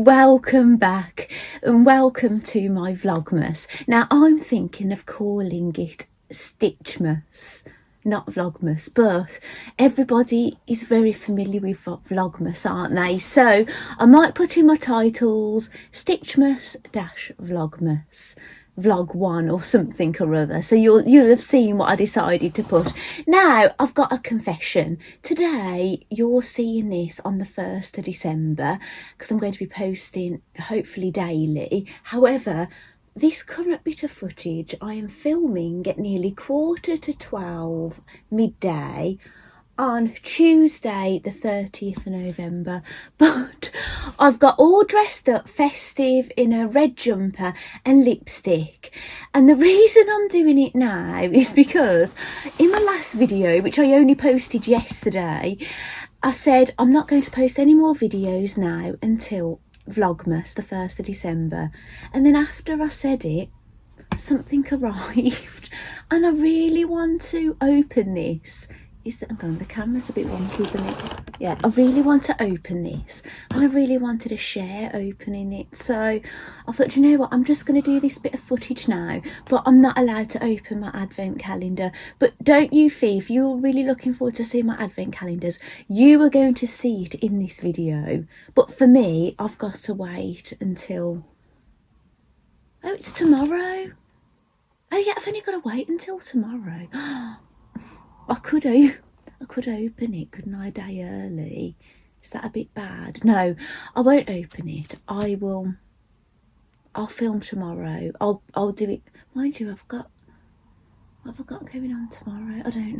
Welcome back and welcome to my vlogmas. Now I'm thinking of calling it stitchmas, not vlogmas, but everybody is very familiar with vlogmas, aren't they? So I might put in my titles stitchmas vlogmas, vlog one or something or other, so you'll have seen what I decided to put. Now I've got a confession. Today you're seeing this on the 1st of December because I'm going to be posting hopefully daily. However, this current bit of footage I am filming at nearly 11:45 midday on Tuesday the 30th of November, but I've got all dressed up festive in a red jumper and lipstick, and the reason I'm doing it now is because in my last video, which I only posted yesterday, I said I'm not going to post any more videos now until vlogmas the 1st of December, and then after I said it, something arrived and I really want to open this. The camera's a bit wonky, isn't it? Yeah, I really want to open this and I really wanted to share opening it. So I thought, you know what, I'm just going to do this bit of footage now, but I'm not allowed to open my advent calendar. But don't you fear, if you're really looking forward to seeing my advent calendars, you are going to see it in this video. But for me, I've got to wait until... Oh, it's tomorrow. Oh yeah, I've only got to wait until tomorrow. I could open it, couldn't I, a day early? Is that a bit bad? No, I won't open it. I'll film tomorrow. I'll do it. Mind you, what have I got going on tomorrow? I don't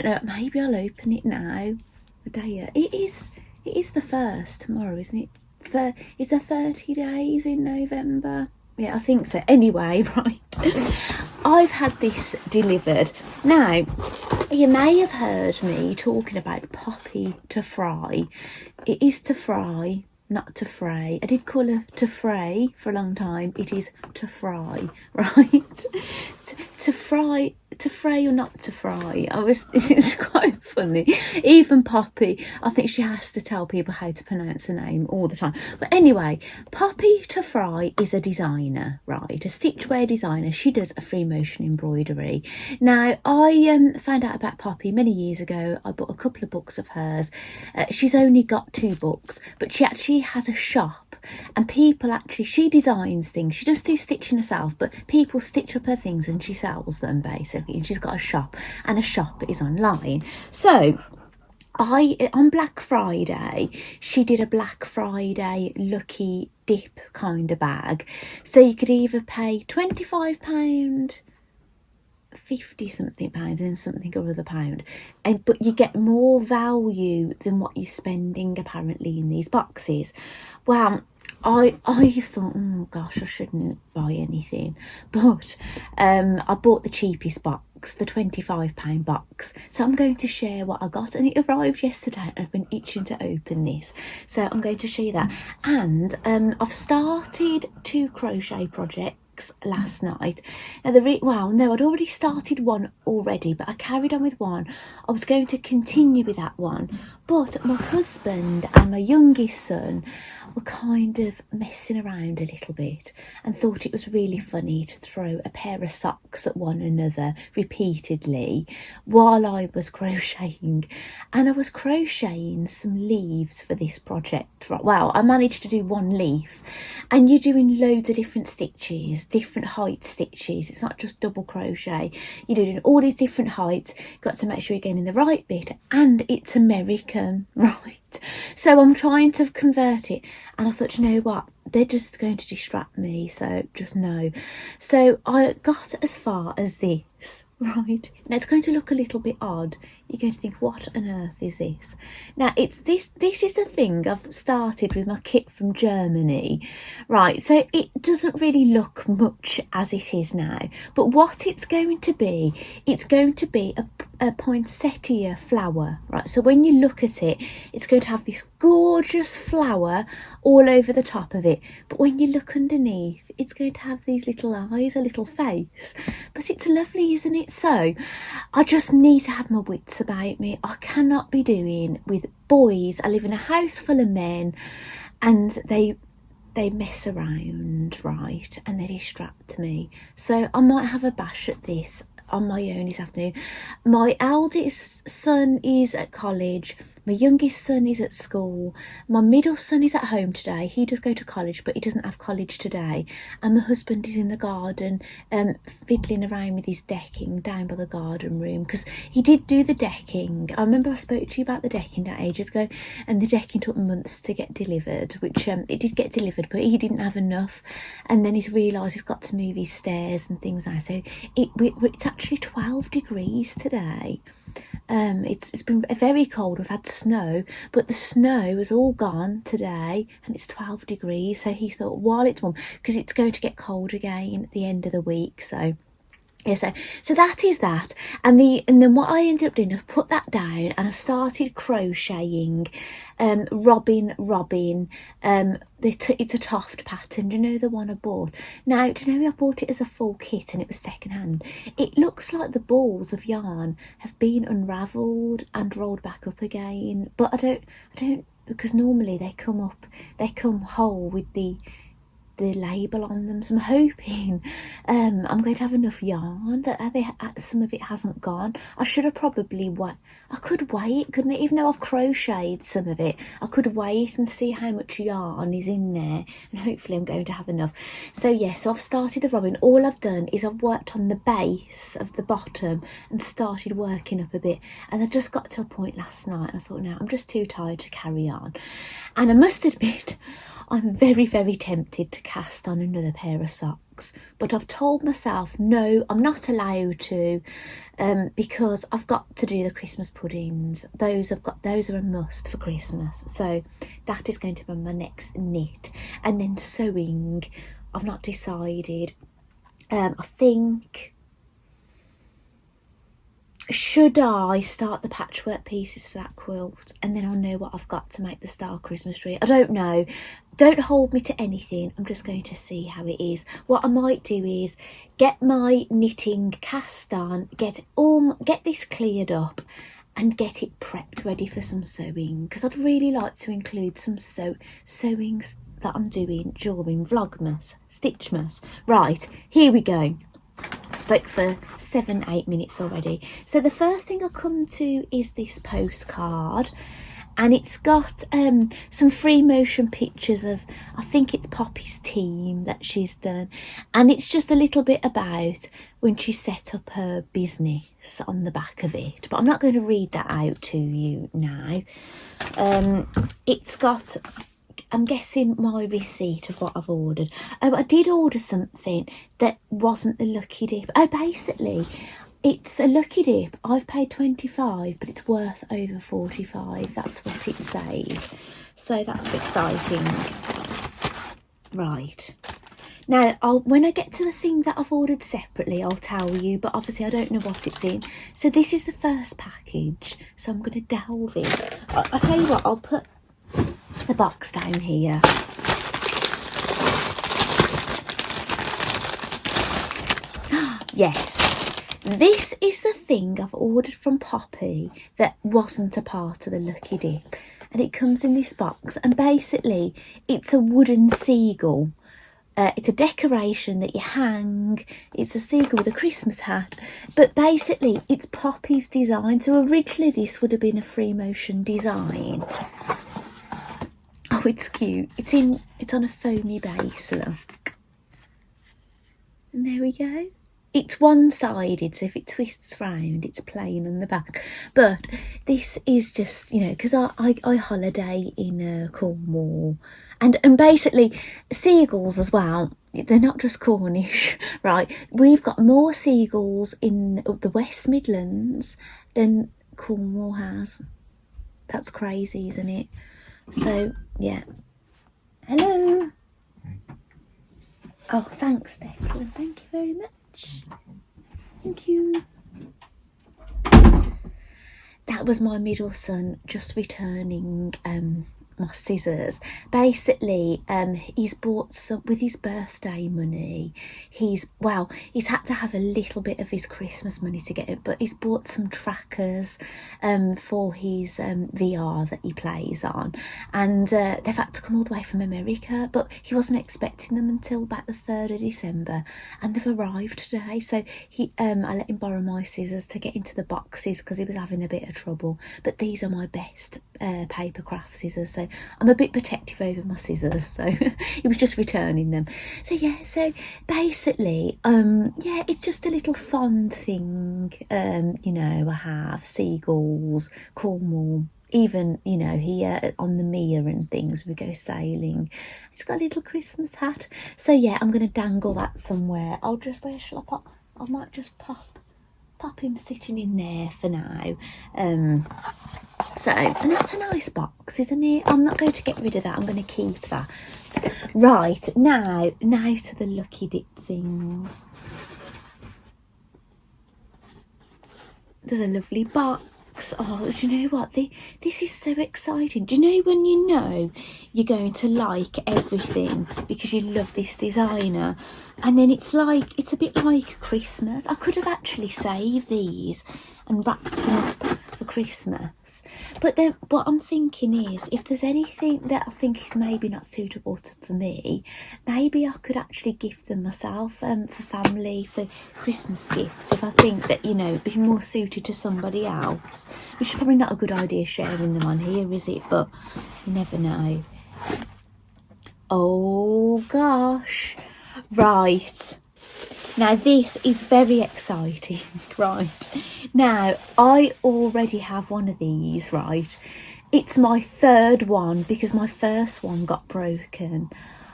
know. Maybe I'll open it now. A day. It is the 1st tomorrow, isn't it? Is there 30 days in November? Yeah, I think so. Anyway, right. I've had this delivered. Now, you may have heard me talking about poppy to fry. It is to fry, not to fray. I did call her to fray for a long time. It is to fry, right? To fry, to fray or not to fry. It's quite funny. Even Poppy, I think she has to tell people how to pronounce her name all the time. But anyway, Poppy to Fry is a designer, right? A stitchwear designer. She does a free motion embroidery. Now, I found out about Poppy many years ago. I bought a couple of books of hers. She's only got 2 books, but she actually has a shop, and people actually, she designs things. She does do stitching herself, but people stitch up her things and she sells them basically, and she's got a shop, and a shop is online. So on Black Friday, she did a Black Friday lucky dip kind of bag, so you could either pay £25, 50 something pounds and something or other pound, but you get more value than what you're spending apparently in these boxes. Well, I thought, oh gosh, I shouldn't buy anything, but I bought the cheapest box, the £25 box. So I'm going to share what I got, and it arrived yesterday. I've been itching to open this, so I'm going to show you that. And I've started 2 crochet projects last night. Now I'd already started one already, but I carried on with one. I was going to continue with that one, but my husband and my youngest son were kind of messing around a little bit and thought it was really funny to throw a pair of socks at one another repeatedly while I was crocheting. And I was crocheting some leaves for this project. Well, I managed to do 1 leaf, and you're doing loads of different stitches, different height stitches. It's not just double crochet. You're doing all these different heights. Got to make sure you're getting the right bit, and it's American, right? So I'm trying to convert it, and I thought, you know what, they're just going to distract me, so just no. So I got as far as this, right? Now it's going to look a little bit odd. You're going to think, what on earth is this? Now it's this is the thing I've started with my kit from Germany, right? So it doesn't really look much as it is now, but what it's going to be a poinsettia flower, right? So when you look at it, it's going to have this gorgeous flower all over the top of it, but when you look underneath, it's going to have these little eyes, a little face. But it's lovely, isn't it? So I just need to have my wits about me. I cannot be doing with boys. I live in a house full of men, and they they mess around, right, and they distract me. So I might have a bash at this on my own this afternoon. My eldest son is at college, my youngest son is at school, my middle son is at home today. He does go to college, but he doesn't have college today, and my husband is in the garden fiddling around with his decking down by the garden room, because he did do the decking. I remember I spoke to you about the decking ages ago, and the decking took months to get delivered, which it did get delivered, but he didn't have enough, and then he's realised he's got to move his stairs and things like that. So it's actually 12 degrees today. It's been very cold. We've had snow, but the snow has all gone today, and it's 12 degrees. So he thought, while it's warm, because it's going to get cold again at the end of the week. So yeah, so that is that, and then what I ended up doing, I put that down and I started crocheting, robin. It's a Toft pattern. Do you know the one I bought? Now, do you know I bought it as a full kit and it was second hand? It looks like the balls of yarn have been unravelled and rolled back up again, but I don't, because normally they come whole with the label on them. So I'm hoping I'm going to have enough yarn that some of it hasn't gone. I should have probably I could weigh it, couldn't I? Even though I've crocheted some of it, I could weigh it and see how much yarn is in there, and hopefully I'm going to have enough. So yes, so I've started the robin. All I've done is I've worked on the base of the bottom and started working up a bit, and I just got to a point last night and I thought, no, I'm just too tired to carry on. And I must admit, I'm very, very tempted to cast on another pair of socks, but I've told myself, no, I'm not allowed to, because I've got to do the Christmas puddings. Those are a must for Christmas. So that is going to be my next knit. And then sewing, I've not decided. I think, should I start the patchwork pieces for that quilt, and then I'll know what I've got to make the star Christmas tree? I don't know. Don't hold me to anything. I'm just going to see how it is. What I might do is get my knitting cast on, get this cleared up, and get it prepped ready for some sewing, because I'd really like to include some sewings that I'm doing during vlogmas, stitchmas. Right, here we go. Spoke for 7-8 minutes already. So the first thing I come to is this postcard, and it's got some free motion pictures of, I think it's Poppy's team that she's done, and it's just a little bit about when she set up her business on the back of it, but I'm not going to read that out to you now. It's got, I'm guessing, my receipt of what I've ordered. Oh, I did order something that wasn't the lucky dip. Oh, basically, it's a lucky dip. I've paid 25, but it's worth over 45. That's what it says. So that's exciting. Right. Now, when I get to the thing that I've ordered separately, I'll tell you, but obviously I don't know what it's in. So this is the first package, so I'm going to delve in. I'll tell you what, I'll put the box down here. Yes, this is the thing I've ordered from Poppy that wasn't a part of the lucky dip, and it comes in this box, and basically it's a wooden seagull. It's a decoration that you hang. It's a seagull with a Christmas hat, but basically it's Poppy's design. So originally this would have been a free motion design. Oh, it's cute. It's on a foamy base, look. And there we go. It's one-sided, so if it twists round, it's plain on the back. But this is just, you know, because I holiday in Cornwall, and basically seagulls as well. They're not just Cornish, right? We've got more seagulls in the West Midlands than Cornwall has. That's crazy, isn't it? So, yeah. Hello. Oh, thanks, Declan. Thank you very much. Thank you. That was my middle son just returning my scissors. Basically, he's bought some with his birthday money. He's had to have a little bit of his Christmas money to get it, but he's bought some trackers for his VR that he plays on, and they've had to come all the way from America, but he wasn't expecting them until about the 3rd of December, and they've arrived today. So I let him borrow my scissors to get into the boxes because he was having a bit of trouble. But these are my best paper craft scissors, so I'm a bit protective over my scissors, so he was just returning them. So yeah, so basically yeah, it's just a little fond thing. You know, I have seagulls, Cornwall, even, you know, here on the Mere and things, we go sailing. It's got a little Christmas hat. So yeah, I'm going to dangle that somewhere. Where shall I pop? I might just pop him sitting in there for now. So, and that's a nice box, isn't it? I'm not going to get rid of that. I'm going to keep that. Right, now to the lucky dip things. There's a lovely box. Oh, do you know what? This is so exciting. Do you know when you know you're going to like everything because you love this designer, and then it's a bit like Christmas. I could have actually saved these and wrapped them up for Christmas, but then what I'm thinking is, if there's anything that I think is maybe not suitable for me, maybe I could actually gift them myself for family, for Christmas gifts, if I think that, you know, it'd be more suited to somebody else. Which is probably not a good idea sharing them on here, is it? But you never know. Oh gosh, right. Now this is very exciting, right? Now, I already have one of these, right? It's my 3rd one because my first one got broken.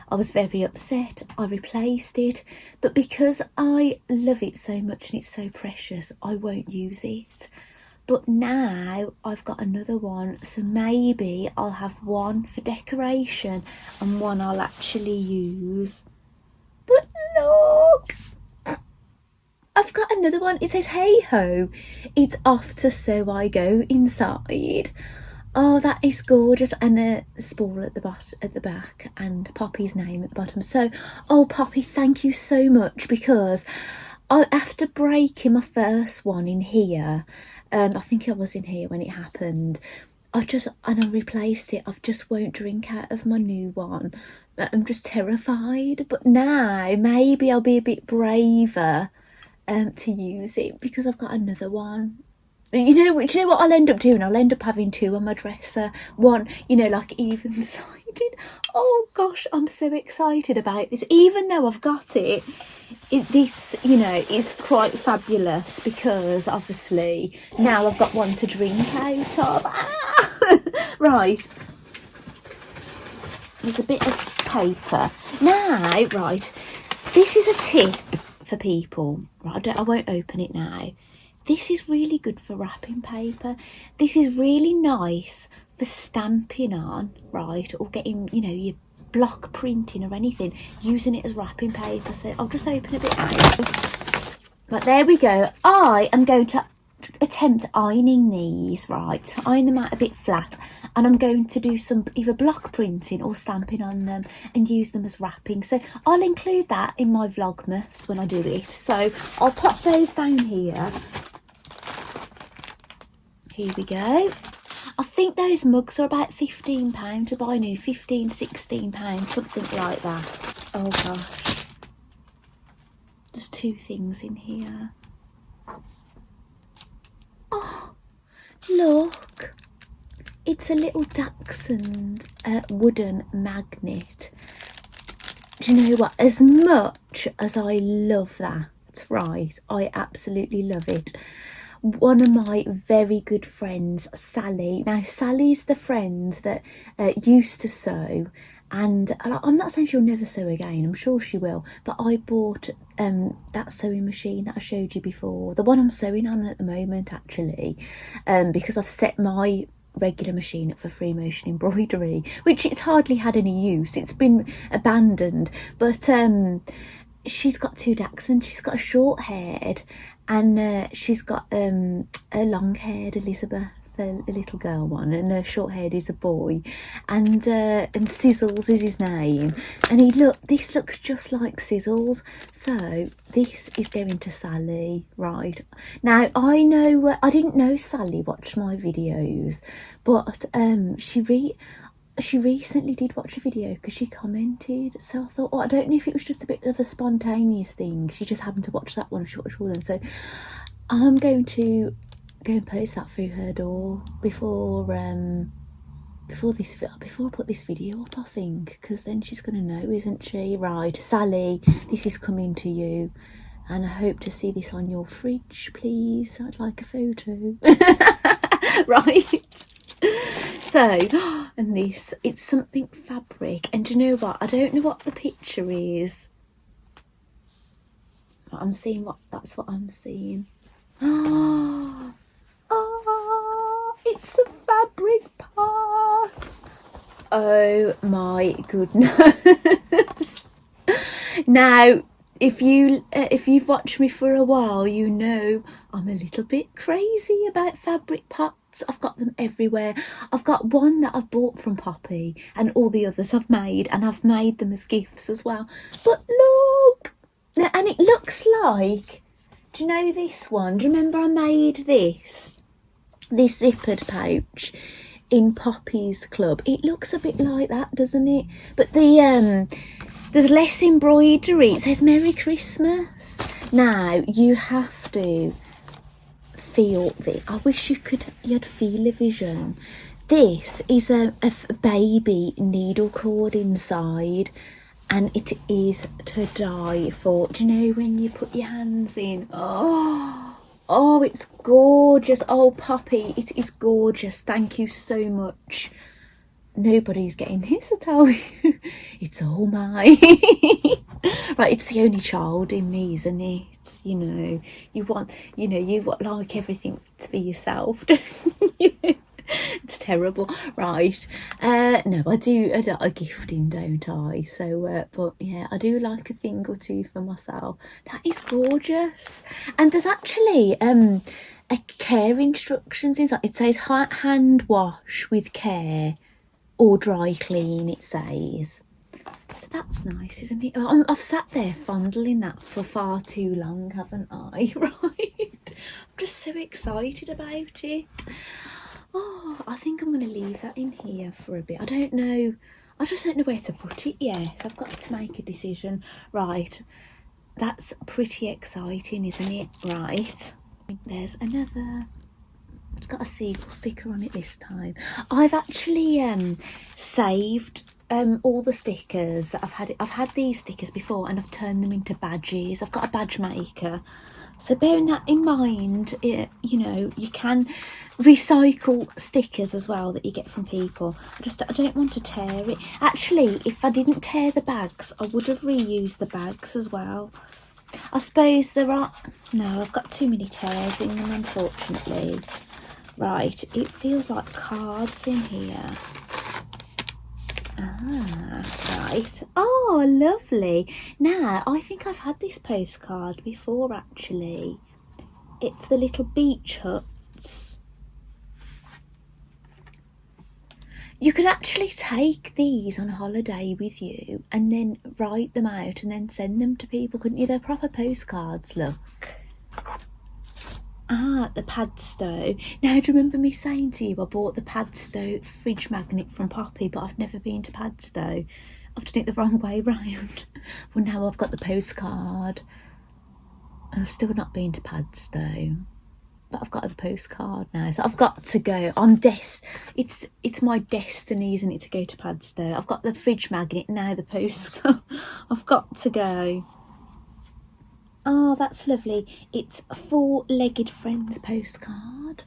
I was very upset. I replaced it, but because I love it so much and it's so precious, I won't use it. But now I've got another one, so maybe I'll have one for decoration and one I'll actually use. But look! I've got another one. It says, hey ho, it's off to So I Go inside. Oh, that is gorgeous. And a spool at the back, and Poppy's name at the bottom. So, oh Poppy, thank you so much, because after breaking my first one in here, I think I was in here when it happened, I replaced it. I just won't drink out of my new one. I'm just terrified. But now maybe I'll be a bit braver to use it because I've got another one. You know what I'll end up doing? I'll end up having 2 on my dresser. One, you know, like even-sided. Oh gosh, I'm so excited about this. Even though I've got this, you know, is quite fabulous because obviously now I've got one to drink out of. Ah! Right. There's a bit of paper. Now, right, this is a tip for people. Right, I won't open it now. This is really good for wrapping paper. This is really nice for stamping on, right, or getting, you know, your block printing or anything, using it as wrapping paper. So I'll just open a bit out. But there we go. I am going to attempt ironing these, right, to iron them out a bit flat, and I'm going to do some either block printing or stamping on them and use them as wrapping. So I'll include that in my vlogmas when I do it. So I'll pop those down here. Here we go. I think those mugs are about £15 to buy new, £15-16, something like that. Oh gosh. There's 2 things in here. Oh, look. It's a little dachshund wooden magnet. Do you know what? As much as I love that, right, I absolutely love it. One of my very good friends, Sally. Now, Sally's the friend that used to sew, and I'm not saying she'll never sew again. I'm sure she will. But I bought that sewing machine that I showed you before, the one I'm sewing on at the moment, actually, because I've set my regular machine up for free motion embroidery, which it's hardly had any use. It's been abandoned. But she's got 2 dachshunds. She's got a short-haired and she's got a long-haired Elizabeth. a little girl one, and short haired is a boy, and Sizzles is his name. And this looks just like Sizzles, so this is going to Sally. Right now, I know I didn't know Sally watched my videos, but she recently did watch a video because she commented, so I thought, I don't know if it was just a bit of a spontaneous thing. She just happened to watch that one and she watched all of them. So I'm going to go and post that through her door before I put this video up, I think, because then she's going to know, isn't she? Right, Sally, this is coming to you, and I hope to see this on your fridge, please. I'd like a photo. Right. So, and this, it's something fabric, and do you know what? I don't know what the picture is. I'm seeing that's what I'm seeing. Oh, it's a fabric part. Oh my goodness. Now, if you've watched me for a while, you know I'm a little bit crazy about fabric pots. I've got them everywhere. I've got one that I've bought from Poppy, and all the others I've made, and I've made them as gifts as well. But look, and it looks like, do you know this one? Do you remember I made this zippered pouch in Poppy's club? It looks a bit like that, doesn't it? But there's less embroidery. It says Merry Christmas. Now you have to feel the, I wish you'd feel a vision. This is a baby needle cord inside, and it is to die for. Do you know when you put your hands in? Oh, it's gorgeous. Oh, Poppy, it is gorgeous. Thank you so much. Nobody's getting this, I tell you. It's all mine. Right, it's the only child in me, isn't it? You like everything for yourself, don't you? It's terrible. Right. No, I do a lot of gifting, don't I? So, but yeah, I do like a thing or two for myself. That is gorgeous. And there's actually a care instructions inside. It says hand wash with care or dry clean, it says. So that's nice, isn't it? I've sat there fondling that for far too long, haven't I? Right. I'm just so excited about it. Oh, I think I'm going to leave that in here for a bit. I don't know. I just don't know where to put it yet. I've got to make a decision. Right. That's pretty exciting, isn't it? Right. There's another. It's got a seagull sticker on it this time. I've actually saved all the stickers that I've had these stickers before, and I've turned them into badges. I've got a badge maker. So bearing that in mind, you can recycle stickers as well that you get from people. I don't want to tear it. Actually, if I didn't tear the bags, I would have reused the bags as well. I suppose there are... No, I've got too many tears in them, unfortunately. Right, it feels like cards in here. Right. Oh, lovely. Now, I think I've had this postcard before, actually. It's the little beach huts. You could actually take these on holiday with you and then write them out and then send them to people, couldn't you? They're proper postcards, look. The Padstow. Now, do you remember me saying to you I bought the Padstow fridge magnet from Poppy, but I've never been to Padstow. I've done it the wrong way round. Well, now I've got the postcard. I've still not been to Padstow, but I've got the postcard now, so I've got to go. It's my destiny, isn't it, to go to Padstow? I've got the fridge magnet, now the postcard. I've got to go. Oh, that's lovely. It's a four-legged friends postcard.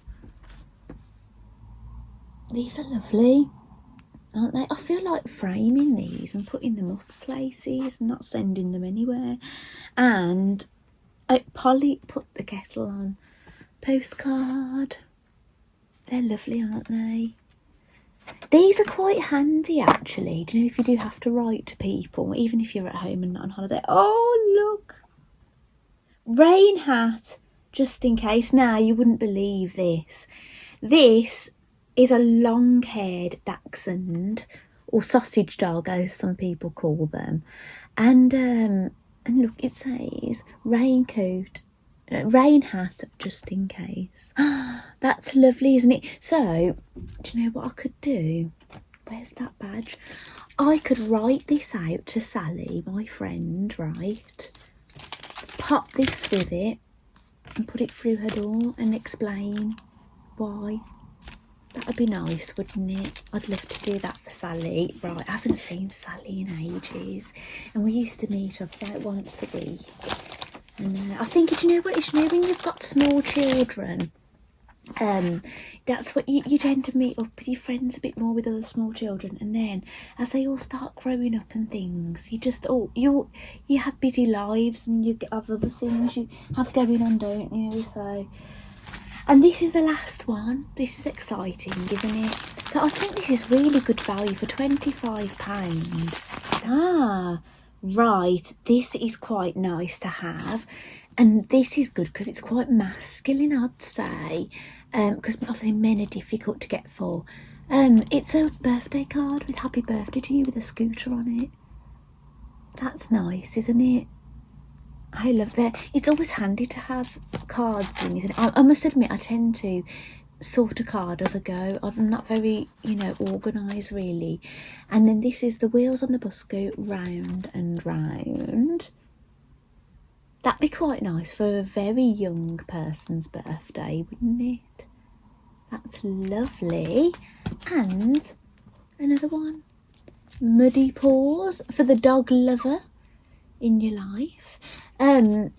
These are lovely, aren't they? I feel like framing these and putting them up places and not sending them anywhere. And Polly put the kettle on. Postcard. They're lovely, aren't they? These are quite handy, actually. Do you know, if you do have to write to people, even if you're at home and not on holiday. Oh, look. Rain hat, just in case. Now, you wouldn't believe this. This is a long-haired dachshund, or sausage dog as some people call them. And look, it says raincoat, rain hat just in case. That's lovely, isn't it? So, do you know what I could do? Where's that badge? I could write this out to Sally, my friend, right? Pop this with it and put it through her door and explain why. That would be nice, wouldn't it? I'd love to do that for Sally. Right, I haven't seen Sally in ages, and we used to meet up about once a week. And I think, do you know what it is? You know, when you've got small children, that's what you tend to meet up with your friends a bit more with other small children, and then as they all start growing up and things, you just you have busy lives and you have other things you have going on, don't you? So, and this is the last one. This is exciting, isn't it? So I think this is really good value for £25. Right, this is quite nice to have, and this is good because it's quite masculine, I'd say, because obviously men are difficult to get for. It's a birthday card with happy birthday to you with a scooter on it. That's nice, isn't it? I love that. It's always handy to have cards in, isn't it? I must admit, I tend to sort a card as I go. I'm not very, organised really. And then this is the wheels on the bus go round and round. That'd be quite nice for a very young person's birthday, wouldn't it? That's lovely. And another one. Muddy paws for the dog lover in your life. One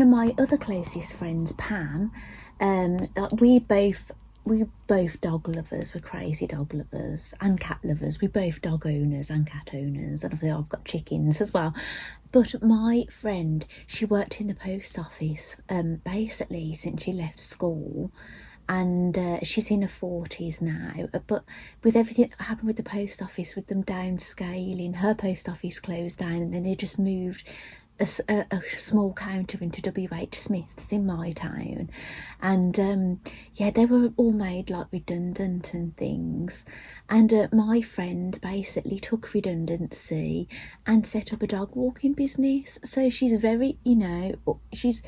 of my other closest friends, Pam, we both dog lovers. We're crazy dog lovers and cat lovers. We're both dog owners and cat owners, and obviously I've got chickens as well. But my friend, she worked in the post office basically since she left school, and she's in her 40s now. But with everything that happened with the post office, with them downscaling, her post office closed down, and then they just moved a small counter into WH Smith's in my town, and they were all made like redundant and things, and my friend basically took redundancy and set up a dog walking business. So she's very, she's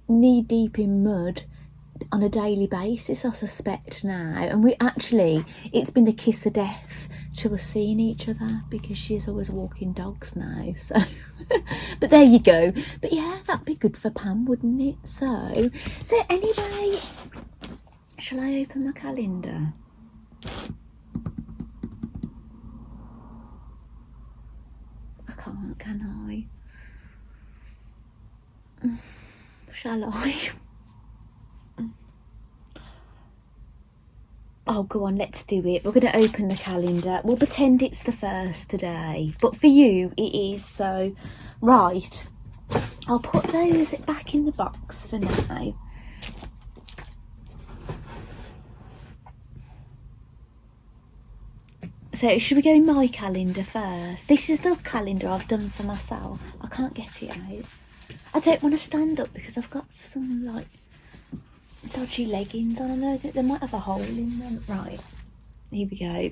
knee deep in mud on a daily basis, I suspect now, and it's been the kiss of death to us seeing each other, because she's always walking dogs now. So but there you go. But yeah, that'd be good for Pam, wouldn't it? So anyway, shall I open my calendar? I can't, can I? Shall I? Oh, go on, let's do it. We're going to open the calendar. We'll pretend it's the 1st today, but for you it is. So, right, I'll put those back in the box for now. So, should we go in my calendar first? This is the calendar I've done for myself. I can't get it out. I don't want to stand up because I've got some, dodgy leggings on. I know that they might have a hole in them. Right, here we go.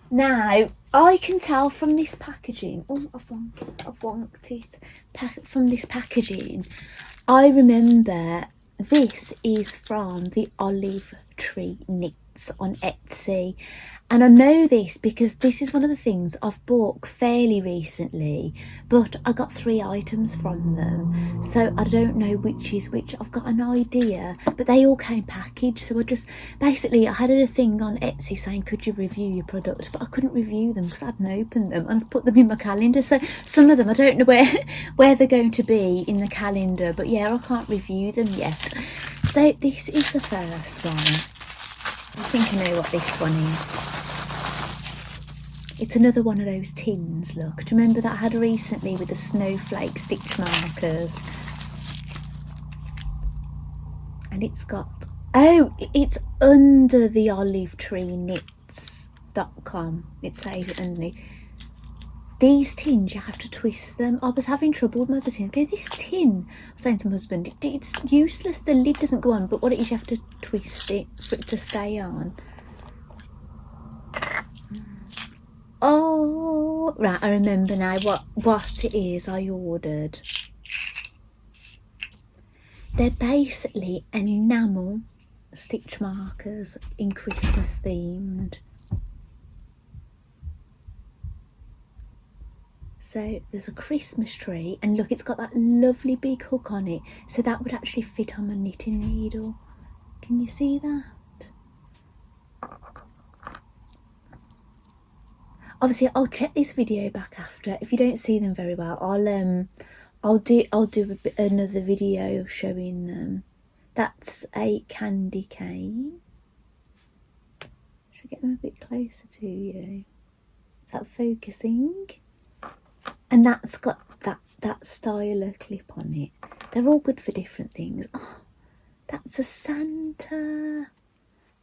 Now I can tell from this packaging. Oh, I've wonked it. From this packaging, I remember this is from the Olive Tree Knits on Etsy, and I know this because this is one of the things I've bought fairly recently, but I got 3 items from them, so I don't know which is which. I've got an idea, but they all came packaged, so I had a thing on Etsy saying, could you review your product, but I couldn't review them because I hadn't opened them, and I've put them in my calendar. So some of them I don't know where they're going to be in the calendar, but yeah, I can't review them yet. So this is the first one. I think I know what this one is. It's another one of those tins, look. Do you remember that I had recently with the snowflake stitch markers? And it's got, it's under the olivetreenknits.com. It says it underneath. These tins, you have to twist them. I was having trouble with my other tin. Okay, this tin, I was saying to my husband, it's useless. The lid doesn't go on, but what it is, you have to twist it for it to stay on. Oh, right, I remember now what it is I ordered. They're basically enamel stitch markers in Christmas themed. So there's a Christmas tree, and look, it's got that lovely big hook on it, so that would actually fit on my knitting needle. Can you see that? Obviously, I'll check this video back after. If you don't see them very well, I'll do another video showing them. That's a candy cane. Should I get them a bit closer to you? Is that focusing? And that's got that styler clip on it. They're all good for different things. Oh, that's a Santa.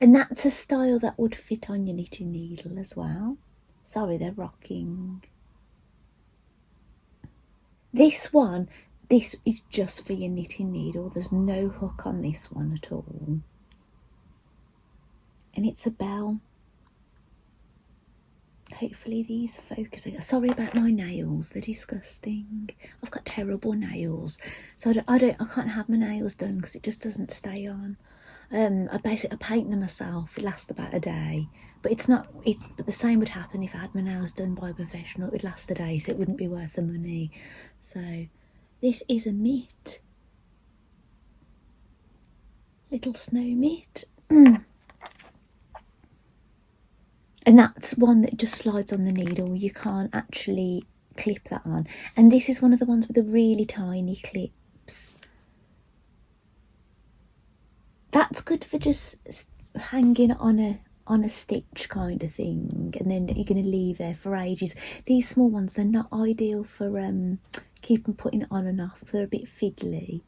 And that's a style that would fit on your knitting needle as well. Sorry, they're rocking. This is just for your knitting needle. There's no hook on this one at all. And it's a bell. Hopefully these focus. Sorry about my nails, they're disgusting. I've got terrible nails, so I can't have my nails done because it just doesn't stay on. I paint them myself. It lasts about a day, but but the same would happen if I had my nails done by a professional. It would last a day, so it wouldn't be worth the money. So this is a mitt, little snow mitt. And that's one that just slides on the needle. You can't actually clip that on. And this is one of the ones with the really tiny clips. That's good for just hanging on a stitch kind of thing, and then you're going to leave there for ages. These small ones, they're not ideal for keeping putting it on and off. They're a bit fiddly.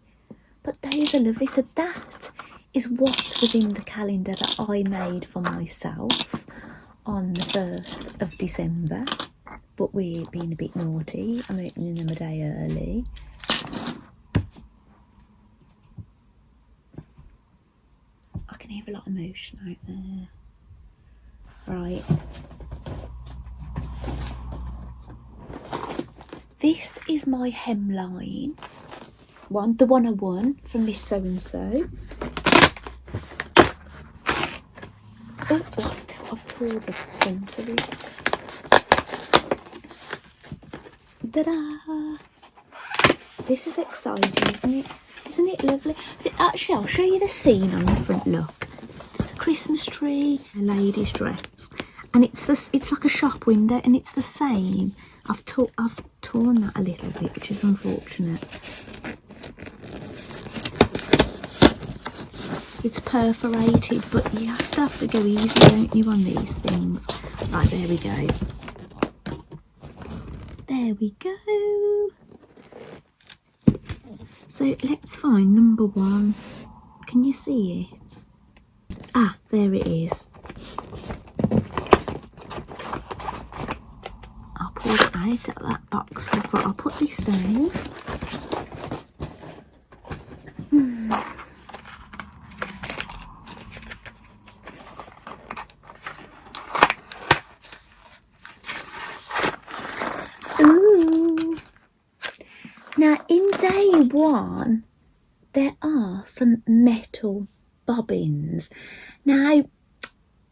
But those are lovely. So that is what was in the calendar that I made for myself on the 1st of December, but we're being a bit naughty. I'm opening them a day early. I can hear a lot of motion out there. Right. This is my hemline one, the one I won from Miss So-and-so. Oh, I've tore the front of it. Ta-da! This is exciting, isn't it? Isn't it lovely? Actually, I'll show you the scene on the front. Look, it's a Christmas tree, a lady's dress, and it's like a shop window, and it's the same. I've torn that a little bit, which is unfortunate. It's perforated, but you have to go easy, don't you, on these things? Right, there we go. There we go. So let's find number 1. Can you see it? Ah, there it is. I'll pull it out of that box, but I'll put this down. Now, in day 1, there are some metal bobbins. Now,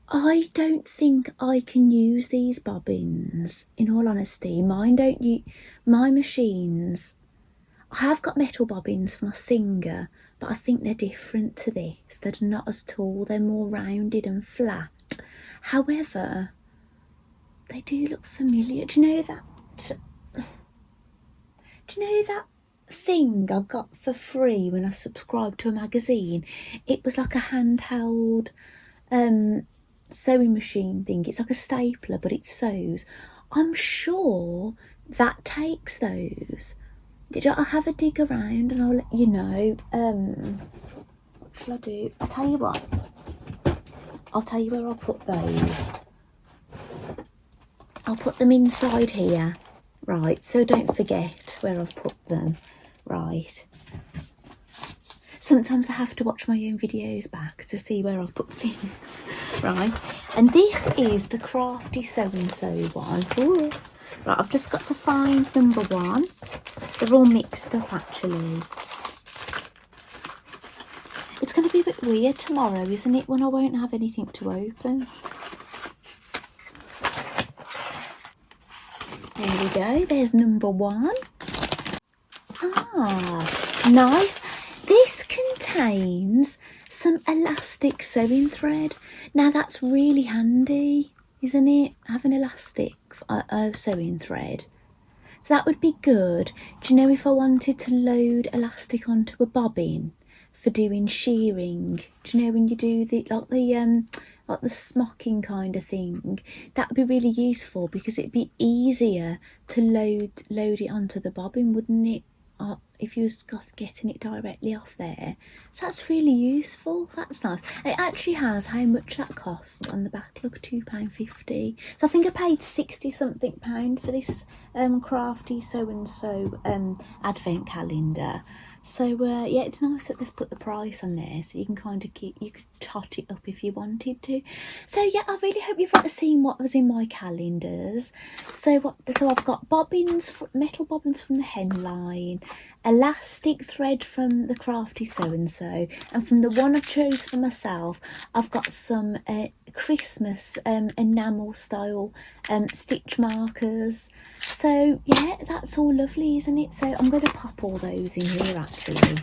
I don't think I can use these bobbins, in all honesty. My machines, I have got metal bobbins for my Singer, but I think they're different to this. They're not as tall, they're more rounded and flat. However, they do look familiar. Do you know that thing I got for free when I subscribed to a magazine? It was like a handheld sewing machine thing. It's like a stapler, but it sews. I'm sure that takes those. I'll have a dig around and I'll let you know. What shall I do? I'll tell you what. I'll tell you where I'll put those. I'll put them inside here. Right, so don't forget where I've put them. Right. Sometimes I have to watch my own videos back to see where I've put things. Right, and this is the Crafty So-and-So one. Ooh. Right, I've just got to find number 1. They're all mixed up actually. It's going to be a bit weird tomorrow, isn't it, when I won't have anything to open. There we go, there's number 1. Ah, nice. This contains some elastic sewing thread. Now that's really handy, isn't it? Having elastic sewing thread. So that would be good. Do you know, if I wanted to load elastic onto a bobbin for doing shearing, do you know when you do the like the smocking kind of thing, that would be really useful because it'd be easier to load it onto the bobbin, wouldn't it? If you was getting it directly off there. So that's really useful. That's nice. It actually has how much that cost on the back. Look, £2.50. So I think I paid 60 something pound for this Crafty So-and-So advent calendar. So yeah, it's nice that they've put the price on there, so you can kind of you could tot it up if you wanted to. So yeah, I really hope you've seen what was in my calendars. So I've got bobbins, metal bobbins from the Henline, elastic thread from the Crafty So-and-So, and from the one I chose for myself, I've got some Christmas enamel style stitch markers. So yeah, that's all lovely, isn't it? So I'm going to pop all those in here actually,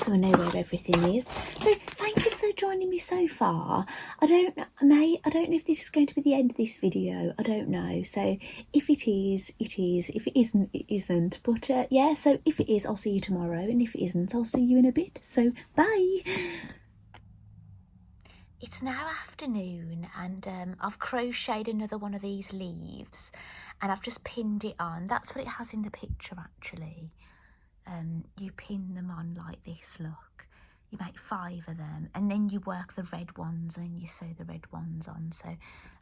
so I know where everything is. So thank you for joining me so far. I don't know if this is going to be the end of this video. I don't know. So if it is, it is. If it isn't, it isn't. But yeah, so if it is, I'll see you tomorrow, and if it isn't, I'll see you in a bit. So bye. It's now afternoon, and I've crocheted another one of these leaves, and I've just pinned it on. That's what it has in the picture actually. You pin them on like this, look. You make 5 of them, and then you work the red ones and you sew the red ones on. So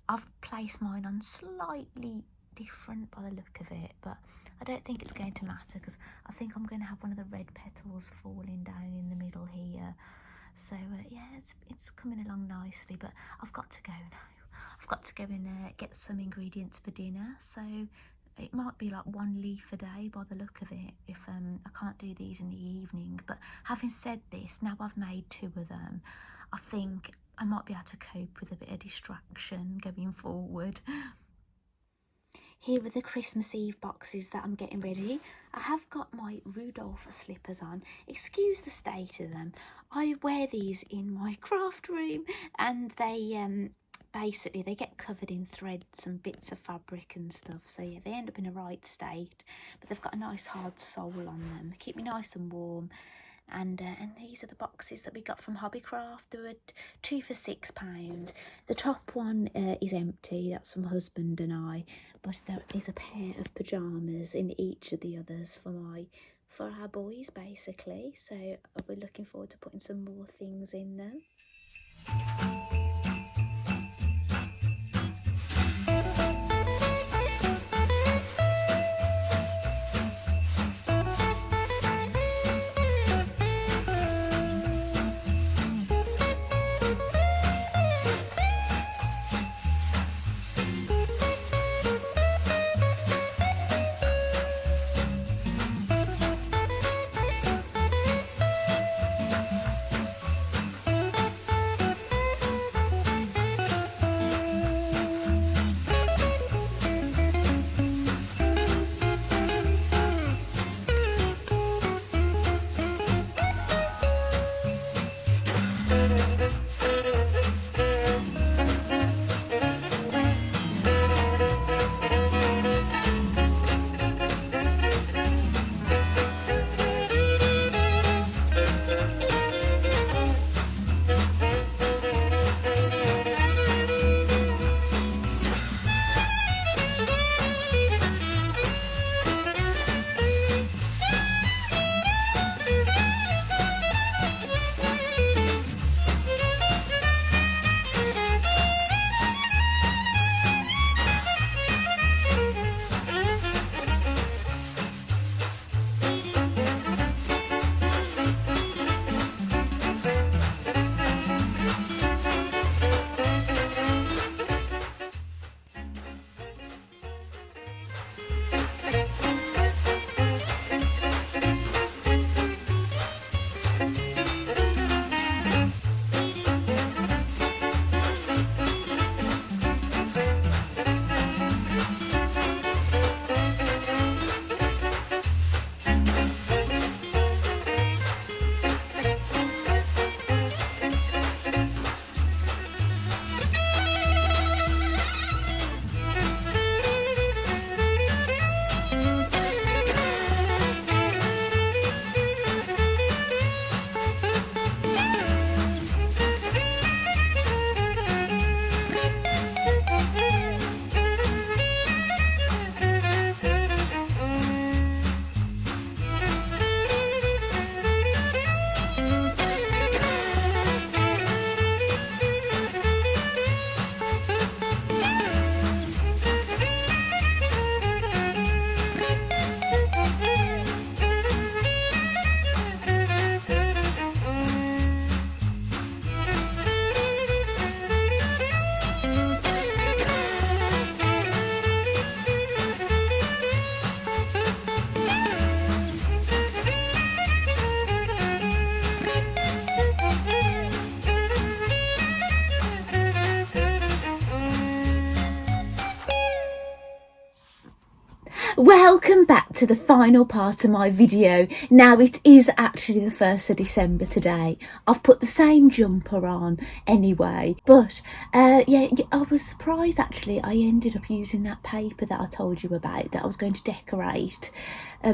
I've placed mine on slightly different by the look of it, but I don't think it's going to matter because I think I'm going to have one of the red petals falling down in the middle here. So yeah, it's coming along nicely, but I've got to go now. I've got to go and get some ingredients for dinner. So it might be like 1 leaf a day by the look of it if I can't do these in the evening. But having said this, now I've made 2 of them, I think I might be able to cope with a bit of distraction going forward. Here are the Christmas Eve boxes that I'm getting ready. I have got my Rudolph slippers on. Excuse the state of them. I wear these in my craft room, and they basically they get covered in threads and bits of fabric and stuff. So yeah, they end up in a right state, but they've got a nice hard sole on them. They keep me nice and warm. And these are the boxes that we got from Hobbycraft. There were 2 for £6. The top one is empty. That's from my husband and I. But there is a pair of pyjamas in each of the others for our boys, basically. So we're looking forward to putting some more things in them. Welcome back to the final part of my video. Now it is actually the 1st of December today. I've put the same jumper on anyway, but yeah, I was surprised actually. I ended up using that paper that I told you about that I was going to decorate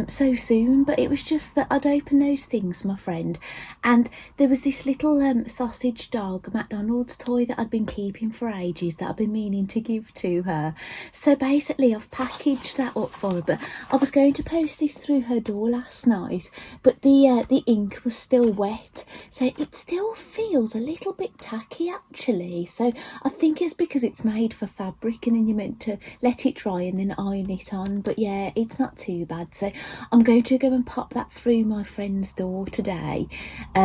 so soon, but it was just that I'd opened those things for my friend, and there was this little sausage dog McDonald's toy that I'd been keeping for ages that I've been meaning to give to her. So basically I've packaged that up for her, but I was going to post this through her door last night, but the ink was still wet, so it still feels a little bit tacky actually. So I think it's because it's made for fabric and then you're meant to let it dry and then iron it on, but yeah, it's not too bad. So I'm going to go and pop that through my friend's door today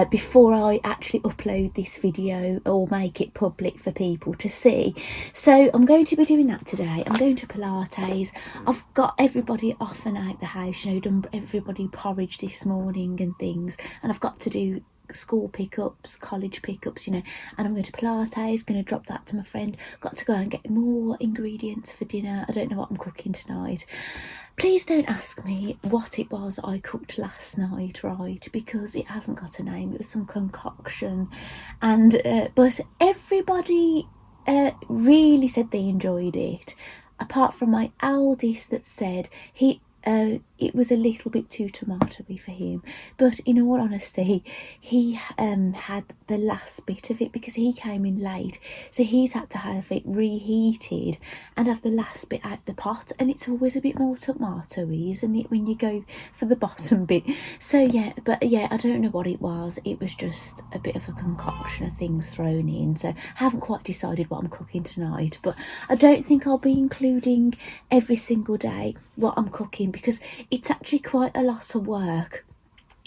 before I actually upload this video or make it public for people to see. So I'm going to be doing that today. I'm going to Pilates. I've got everybody off and out the house, you know, done everybody porridge this morning and things, and I've got to do school pickups, college pickups, you know, and I'm going to Pilates, going to drop that to my friend. Got to go and get more ingredients for dinner. I don't know what I'm cooking tonight. Please don't ask me what it was I cooked last night, right, because it hasn't got a name. It was some concoction, and but everybody really said they enjoyed it, apart from my eldest that said it was a little bit too tomatoey for him, but in all honesty he had the last bit of it because he came in late, so he's had to have it reheated and have the last bit out the pot, and it's always a bit more tomatoey, isn't it, when you go for the bottom bit. So yeah, but yeah, I don't know what it was just a bit of a concoction of things thrown in, so I haven't quite decided what I'm cooking tonight, but I don't think I'll be including every single day what I'm cooking because it's actually quite a lot of work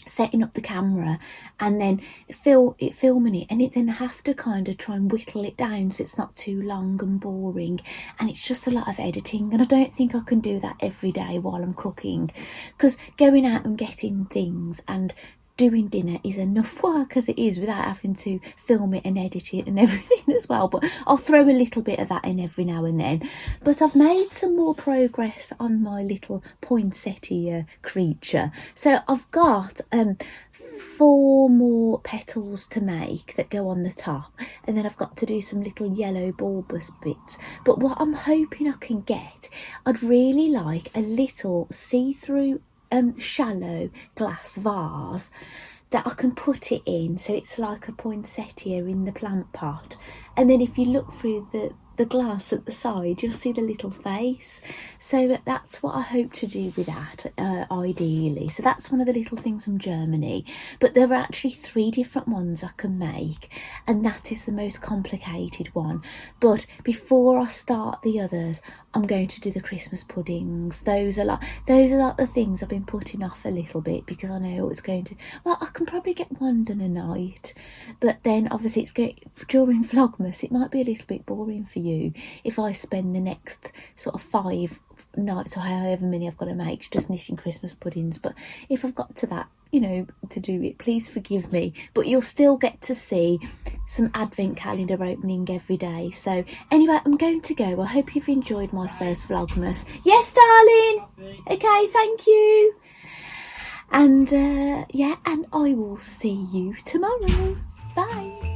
setting up the camera and then filming it, and it then have to kind of try and whittle it down so it's not too long and boring, and it's just a lot of editing, and I don't think I can do that every day while I'm cooking, because going out and getting things and doing dinner is enough work as it is without having to film it and edit it and everything as well. But I'll throw a little bit of that in every now and then. But I've made some more progress on my little poinsettia creature. So I've got 4 more petals to make that go on the top, and then I've got to do some little yellow bulbous bits. But what I'm hoping I can get, I'd really like a little see-through shallow glass vase that I can put it in, so it's like a poinsettia in the plant pot, and then if you look through the glass at the side you'll see the little face. So that's what I hope to do with that ideally. So that's one of the little things from Germany, but there are actually 3 different ones I can make, and that is the most complicated one. But before I start the others, I'm going to do the Christmas puddings. Those are like the things I've been putting off a little bit because I know it's going to, well, I can probably get one done a night, but then obviously it's going during Vlogmas, it might be a little bit boring for you if I spend the next sort of 5 nights or however many I've got to make just knitting Christmas puddings. But if I've got to that, you know, to do it, please forgive me, but you'll still get to see some advent calendar opening every day. So anyway, I'm going to go. I hope you've enjoyed my first Vlogmas. Yes, darling. Okay, thank you. And yeah, and I will see you tomorrow. Bye.